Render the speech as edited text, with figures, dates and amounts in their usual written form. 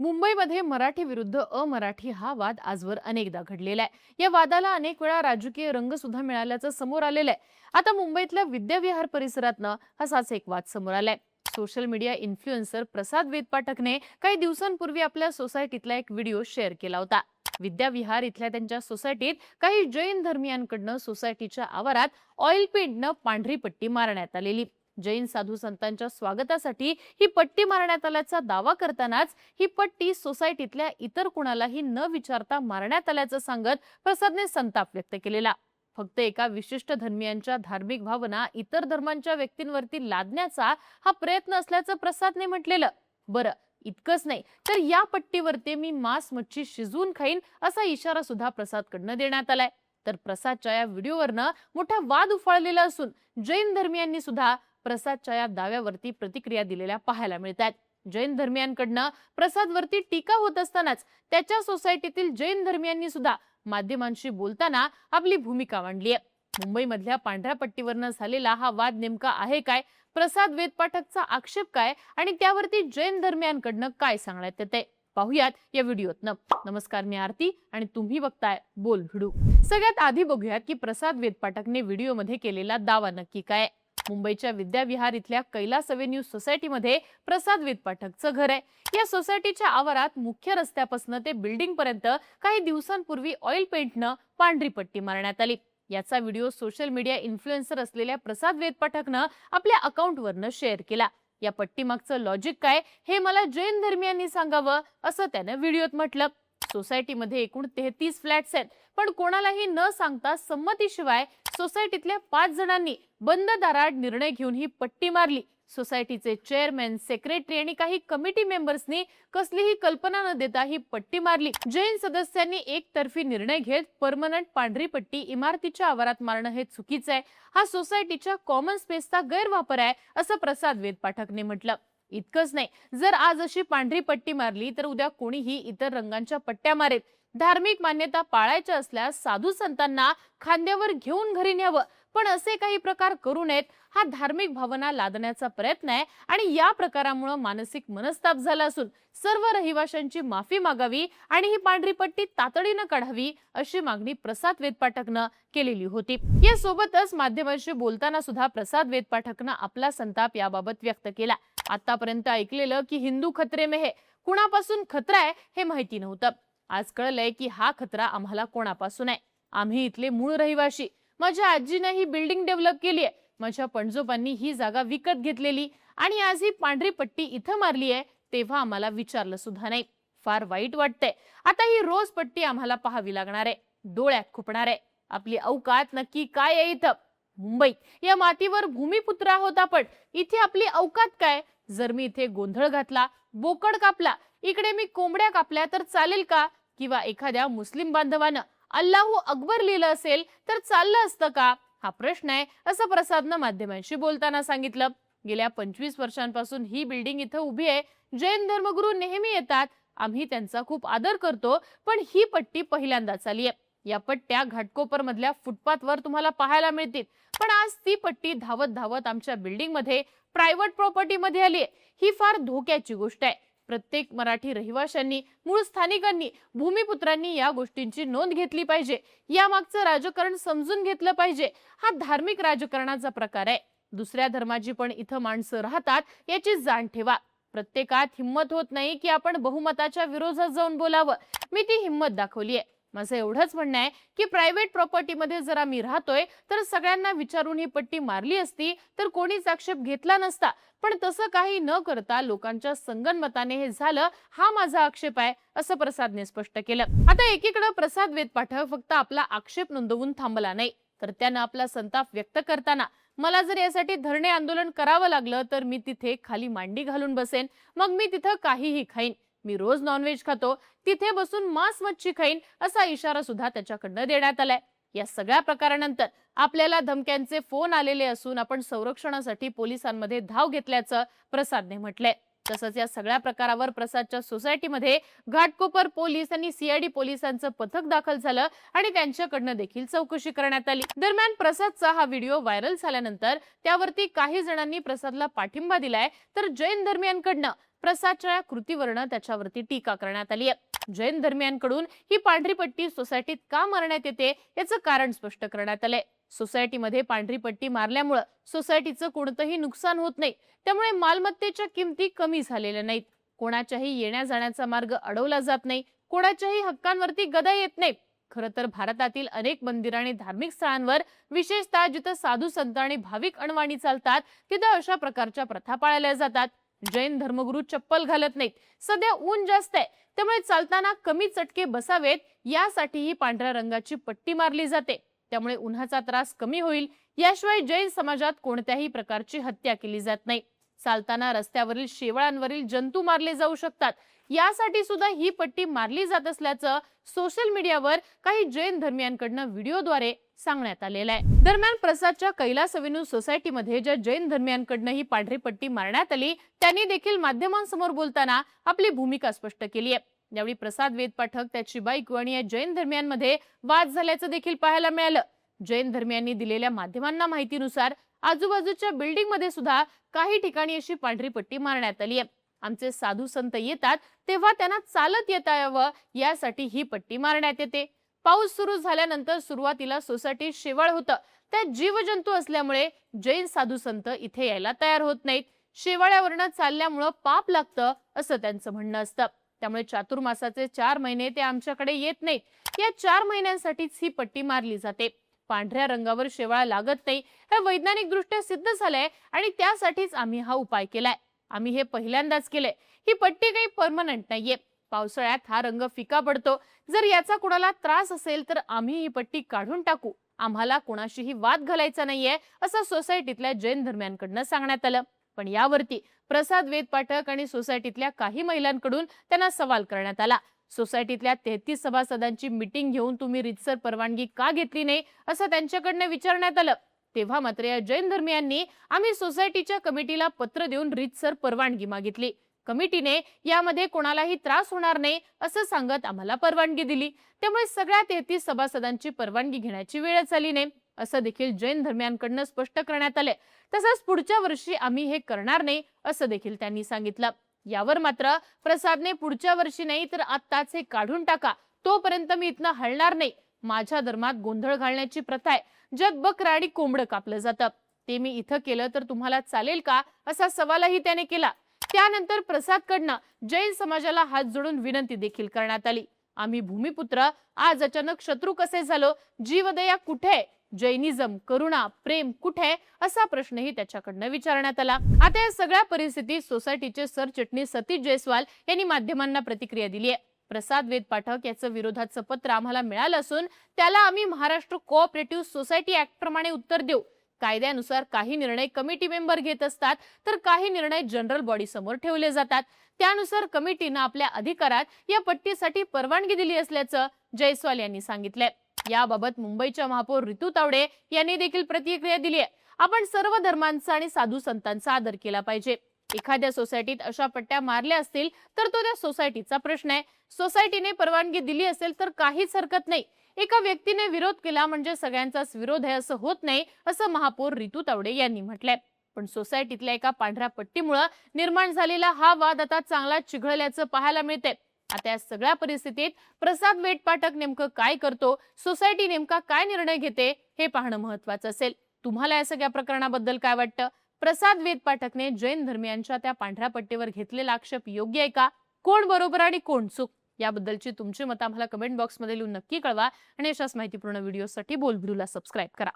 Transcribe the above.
मुंबईमध्ये मराठी विरुद्ध अमराठी हा वाद आजवर अनेकदा घडलेला आहे। या वादाला अनेक वेळा राजकीय रंग सुद्धा मिळाल्याचं समोर आलेलं आहे। आता मुंबईतल्या विद्याविहार परिसरातनं असाच एक वाद समोर आलाय। सोशल मीडिया इन्फ्लुएन्सर प्रसाद वेदपाठकने काही दिवसांपूर्वी आपल्या सोसायटीतला एक व्हिडिओ शेअर केला होता। विद्याविहार इथल्या त्यांच्या सोसायटीत काही जैन धर्मियांकडनं सोसायटीच्या आवारात ऑइल पेंटनं पांढरी पट्टी मारण्यात आलेली। जैन साधू संतांच्या स्वागतासाठी ही पट्टी मारण्यात आल्याचा दावा करतानाच ही पट्टी सोसायटीतल्या इतर कुणालाही न विचारता मारण्यात आल्याचं सांगत प्रसादने संताप व्यक्त केलेला। फक्त एका विशिष्ट धर्मियांच्या धार्मिक भावना इतर धर्मांच्या व्यक्तींवरती लादण्याचा हा प्रयत्न असल्याचं प्रसादने म्हटलेलं। बरं, इतकंच नाही तर या पट्टीवरती मी मांस मच्छी शिजवून खाईन असा इशारा सुद्धा प्रसादकडनं देण्यात आलाय। तर प्रसादच्या या व्हिडिओवरनं मोठा वाद उफाळलेला असून जैन धर्मियांनी सुद्धा प्रसादच्या या दाव्यावरती प्रतिक्रिया दिलेल्या पाहायला मिळतात। जैन धर्मियांकडनं प्रसादवरती टीका होत असतानाच त्याच्या सोसायटीतील जैन धर्मियांनी सुद्धा माध्यमांशी बोलताना आपली भूमिका मांडली आहे। मुंबईमधल्या पांढऱ्या पट्टीवरनं झालेला हा वाद नेमका आहे काय, प्रसाद वेदपाठकचा आक्षेप काय आणि त्यावरती जैन धर्मियांकडनं काय सांगण्यात येते, पाहुयात या व्हिडिओतनं। नमस्कार, मी आरती आणि तुम्ही बघताय बोल भिडू। सगळ्यात आधी बघूयात की प्रसाद वेदपाठकने व्हिडिओमध्ये केलेला दावा नक्की काय। मुंबईच्या विद्याविहार इथल्या कैलास अव्हेन्यू सोसायटीमध्ये प्रसाद वेदपाठकचं घर आहे। या सोसायटीच्या आवारात मुख्य रस्त्यापासून ते बिल्डिंग पर्यंत काही दिवसांपूर्वी ऑइल पेंटनं पांढरी पट्टी मारण्यात आली। याचा व्हिडिओ सोशल मीडिया इन्फ्लुएन्सर असलेल्या प्रसाद वेदपाठकनं आपल्या अकाउंटवरनं शेअर केला। या पट्टीमागचं लॉजिक काय हे मला जैन धर्मियांनी सांगावं असं त्यानं व्हिडिओत म्हटलं। सोसायटीमध्ये एकूण 33 फ्लॅट्स आहेत, पण कोणालाही न सांगता संमतीशिवाय सोसायटीतल्या 5 जणांनी बंद दारात निर्णय घेऊन ही पट्टी मारली। सोसायटीचे चेअरमॅन, सेक्रेटरी आणि काही कमिटी मेंबर्सनी कसलीही कल्पना न देता ही पट्टी मारली। जैन सदस्यांनी एकतर्फी निर्णय घेत परमनंट पांढरी पट्टी इमारतीच्या आवारात मारणं हे चुकीचं आहे। हा सोसायटीच्या कॉमन स्पेसचा गैरवापर आहे असं प्रसाद वेदपाठकने म्हटलं। इतकंच नाही, जर आज अशी पांढरी पट्टी मारली तर उद्या कोणीही इतर रंगांच्या पट्ट्या मारेल। धार्मिक मान्यता पाळायच्या असल्यास साधू संतांना खांद्यावर घेऊन घरी न्यावं, पण असे काही प्रकार करू नयेत। हा धार्मिक भावना लादण्याचा प्रयत्न आहे आणि या प्रकारामुळे मानसिक मनस्ताप झाला असून सर्व रहिवाशांची माफी मागावी आणि ही पांढरी पट्टी तातडीनं काढावी अशी मागणी प्रसाद वेदपाठकनं केलेली होती। या सोबतच माध्यमांशी बोलताना सुद्धा प्रसाद वेदपाठकनं आपला संताप याबाबत व्यक्त केला। आतापर्यंत ऐकलेलं की हिंदू खतरे में है, कुणापासून खतरा आहे हे माहिती नव्हतं। आज कळलंय की हा खतरा आम्हाला कोणापासून आहे। आम्ही इथले मूळ रहिवाशी। माझ्या आजीने ही बिल्डिंग डेव्हलप केली आहे, माझ्या पणजोबांनी ही जागा विकत घेतलेली आणि आज ही पांढरी पट्टी इथं मारली आहे तेव्हा आम्हाला विचारलं सुद्धा नाही। फार वाईट वाटतंय। आता ही रोज पट्टी आम्हाला पाहावी लागणार आहे, डोळ्यात खुपणार आहे। आपली औकात नक्की काय आहे इथं? मुंबईत या मातीवर भूमिपुत्र आहोत आपण, इथे आपली औकात काय? जर मी इथे गोंधळ घातला, बोकड कापला, इकडे मी कोंबड्या कापल्या तर चालेल का? किंवा एखाद्या मुस्लिम बांधवानं अल्लाहू अकबर लिहिलं असेल तर चाललं असतं का? हा प्रश्न आहे असं प्रसादनं माध्यमांशी बोलताना सांगितलं। गेल्या 25 वर्षांपासून ही बिल्डिंग इथं उभी आहे। जैन धर्मगुरू नेहमी येतात, आम्ही त्यांचा खूप आदर करतो, पण ही पट्टी पहिल्यांदाच आली आहे। या पट्ट्या घाटकोपर मधल्या फुटपाथवर तुम्हाला पाहायला मिळतील, पण आज ती पट्टी धावत धावत आमच्या बिल्डिंग मध्ये प्रायव्हेट प्रॉपर्टी मध्ये आली आहे। ही फार धोक्याची गोष्ट आहे। प्रत्येक मराठी रहिवाशांनी, मूळ स्थानिकांनी, भूमिपुत्रांनी या गोष्टींची नोंद घेतली पाहिजे। यामागचं राजकारण समजून घेतलं पाहिजे। हा धार्मिक राजकारणाचा प्रकार आहे। दुसऱ्या धर्माची पण इथं माणसं राहतात याची जाण ठेवा। प्रत्येकात हिम्मत होत नाही की आपण बहुमताच्या विरोधात जाऊन बोलावं। मी ती हिम्मत दाखवली आहे। माझं एवढंच म्हणणं आहे की प्रायव्हेट प्रॉपर्टीमध्ये जर आम्ही राहतोय तर सगळ्यांना विचारून ही पट्टी मारली असती तर कोणीच आक्षेप घेतला नसता, पण तसं काही न करता लोकांच्या संगनमताने हे झालं, हा माझा आक्षेप आहे असं प्रसादने स्पष्ट केलं। आता एकीकडे प्रसाद वेदपाठक फक्त आपला आक्षेप नोंदवून थांबला नाही, तर त्यानं आपला संताप व्यक्त करताना मला जर यासाठी धरणे आंदोलन करावं लागलं तर मी तिथे खाली मांडी घालून बसेन, मग मी तिथं काहीही खाईन। मी रोज नॉनव्हेज खातो, तिथे बसून मांस मच्छी खाईन असा इशारा सुद्धा त्याच्याकडनं देण्यात आलाय। या सगळ्या प्रकारानंतर आपल्याला धमक्यांचे फोन आलेले असून आपण संरक्षणासाठी पोलिसांमध्ये धाव घेतल्याचं प्रसादने म्हटलंय। तसंच या सगळ्या प्रकारावर प्रसादच्या सोसायटीमध्ये घाटकोपर पोलीस आणि सीआयडी पोलिसांचं पथक दाखल झालं आणि त्यांच्याकडनं देखील चौकशी करण्यात आली। दरम्यान प्रसादचा हा व्हिडिओ व्हायरल झाल्यानंतर त्यावरती काही जणांनी प्रसादला पाठिंबा दिलाय, तर जैन धर्मियांकडनं प्रसादच्या कृतीवरनं त्याच्यावरती टीका करण्यात आली आहे। जैन धर्मियांकडून ही पांढरी पट्टी सोसायटीत का मारण्यात येते याचं कारण स्पष्ट करण्यात आलंय। सोसायटीमध्ये पांढरी पट्टी मारल्यामुळे सोसायटीचं कोणतंही नुकसान होत नाही, त्यामुळे मालमत्तेच्या किमती कमी झालेल्या नाहीत, कोणाच्याही येण्या जाण्याचा मार्ग अडवला जात नाही, कोणाच्याही हक्कांवरती गदा येत नाही। खरं तर भारतातील अनेक मंदिर आणि धार्मिक स्थळांवर, विशेषतः जिथं साधू संत आणि भाविक अणवाणी चालतात, तिथं अशा प्रकारच्या प्रथा पाळल्या जातात। जैन धर्मगुरू चप्पल घालत नाहीत, सध्या ऊन जास्त आहे, त्यामुळे चालताना कमी चटके बसावेत यासाठी ही पांढऱ्या रंगाची पट्टी मारली जाते, त्यामुळे उन्हाचा त्रास कमी होईल। याशिवाय जैन समाजात कोणत्याही प्रकारची हत्या केली जात नाही, चालताना रस्त्यावरील शेवाळांवरील जंतू मारले जाऊ शकतात, यासाठी सुद्धा ही पट्टी मारली जात असल्याचं सोशल मीडियावर काही जैन धर्मियांकडून व्हिडिओद्वारे सांगण्यात आलेलं आहे। दरम्यान प्रसादच्या कैलास अव्हेन्यू सोसायटीमध्ये ज्या जैन धर्मियांकडून ही पांढरी पट्टी मारण्यात आली, त्यांनी देखील माध्यमांसमोर बोलताना आपली भूमिका स्पष्ट केली आहे। यावेळी प्रसाद वेद पाठक, त्याची बायको आणि या जैन धर्मियांमध्ये वाद झाल्याचं देखील पाहायला मिळालं। जैन धर्मियांनी दिलेल्या माध्यमांना माहितीनुसार आजूबाजूच्या बिल्डिंग मध्ये सुद्धा काही ठिकाणी अशी पांढरी पट्टी मारण्यात आली आहे। आमचे साधू संत येतात तेव्हा त्यांना चालत येता यावं यासाठी ही पट्टी मारण्यात येते। पाऊस सुरू झाल्यानंतर सुरुवातीला सोसायटीत शेवाळ होतं, त्यात जीवजंतू असल्यामुळे जैन साधू संत इथे यायला तयार होत नाहीत, शेवाळ्यावरनं चालल्यामुळं पाप लागतं असं त्यांचं म्हणणं असतं, त्यामुळे चातुर्मासाचे 4 महिने ते आमच्याकडे येत नाहीत। या 4 महिन्यांसाठीच ही पट्टी मारली जाते। पांढऱ्या रंगावर शेवाळ लागत नाही हे वैज्ञानिक दृष्ट्या सिद्ध झालंय आणि त्यासाठीच आम्ही हा उपाय केलाय। आम्ही हे पहिल्यांदाच केले। ही पट्टी काही परमनंट नाहीये, पावसाळ्यात हा रंग फिका पडतो, जर याचा कोणाला त्रास असेल तर आम्ही ही पट्टी काढून टाकू, आम्हाला कोणाशीही वाद घालायचा नाहीये असं सोसायटीतल्या जैन धर्मियांकडून सांगण्यात आलं। पण यावरती प्रसाद वेद पाठक आणि सोसायटीतल्या काही महिलांकडून त्यांना सवाल करण्यात आला। सोसायटीतल्या 33 सभासदांची मीटिंग घेऊन तुम्ही रीतसर परवानगी का घेतली नाही असं त्यांच्याकडनं विचारण्यात आलं, तेव्हा मात्र या जैन धर्मियांनी आम्ही सोसायटीच्या कमिटीला पत्र देऊन रीतसर परवानगी मागितली, कमिटीने यामध्ये कोणालाही त्रास होणार नाही असं सांगत आम्हाला परवानगी दिली, त्यामुळे सगळ्या 33 सभासदांची परवानगी घेण्याची वेळच आली नाही असं देखील जैन धर्मियांकडून स्पष्ट करण्यात आले। तसंच पुढच्या वर्षी आम्ही हे करणार नाही असं देखील त्यांनी सांगितलं। यावर मात्र प्रसादने पुढच्या वर्षी नाही तर आत्ताच हे काढून टाका, तोपर्यंत मी इथनं हलणार नाही, माझ्या धर्मात गोंधळ घालण्याची प्रथा आहे, ज्यात बकरा आणि कोंबडं कापलं जातं, ते मी इथं केलं तर तुम्हाला चालेल का असा सवालही त्याने केला। त्यानंतर प्रसादकडनं जैन समाजाला हात जोडून विनंती देखील करण्यात आली, आम्ही भूमिपुत्र आज अचानक शत्रू कसे झालो, जीवदया कुठे, जैनिझम, करुणा, प्रेम कुठे असा प्रश्नही त्याच्याकडनं विचारण्यात आला। आता या सगळ्या परिस्थितीत सोसायटीचे सरचिटणीस सतीश जयस्वाल यांनी माध्यमांना प्रतिक्रिया दिली आहे। प्रसाद वेद पाठक याचं विरोधाचं पत्र आम्हाला मिळालं असून त्याला आम्ही महाराष्ट्र कोऑपरेटिव्ह सोसायटी ऍक्ट प्रमाणे उत्तर देऊ। कायद्यानुसार काही निर्णय कमिटी मेंबर घेत असतात तर काही निर्णय जनरल बॉडी समोर ठेवले जातात, त्यानुसार कमिटीनं आपल्या अधिकारात या पट्टीसाठी परवानगी दिली असल्याचं जयस्वाल यांनी सांगितलंय। याबाबत मुंबईच्या महापौर रितू तावडे यांनी देखील प्रतिक्रिया दिली आहे। आपण सर्व धर्मांचा आणि साधू संतांचा आदर केला पाहिजे। एखाद्या सोसायटीत अशा पट्ट्या मारल्या असतील तर तो त्या सोसायटीचा प्रश्न आहे, सोसायटीने परवानगी दिली असेल तर काहीच हरकत नाही, एका व्यक्तीने विरोध केला म्हणजे सगळ्यांचाच विरोध आहे असं होत नाही असं महापौर रितू तावडे यांनी म्हटलंय। पण सोसायटीतल्या एका पांढऱ्या पट्टीमुळे निर्माण झालेला हा वाद आता चांगला चिघळल्याचं पाहायला मिळतंय। आता या सगळ्या परिस्थितीत प्रसाद वेद पाठक नेमकं काय करतो, सोसायटी नेमका काय निर्णय घेते हे पाहणं महत्त्वाचं असेल। तुम्हाला या सगळ्या प्रकरणाबद्दल काय वाटतं? प्रसाद वेद पाठकने जैन धर्मियांच्या त्या पांढऱ्या पट्टीवर घेतलेला आक्षेप योग्य आहे का? कोण बरोबर आणि कोण चूक? याबद्दलची तुमची मतं आम्हाला कमेंट बॉक्समध्ये लिहून नक्की कळवा आणि अशाच माहितीपूर्ण व्हिडिओसाठी बोलबिडूला सबस्क्राईब करा।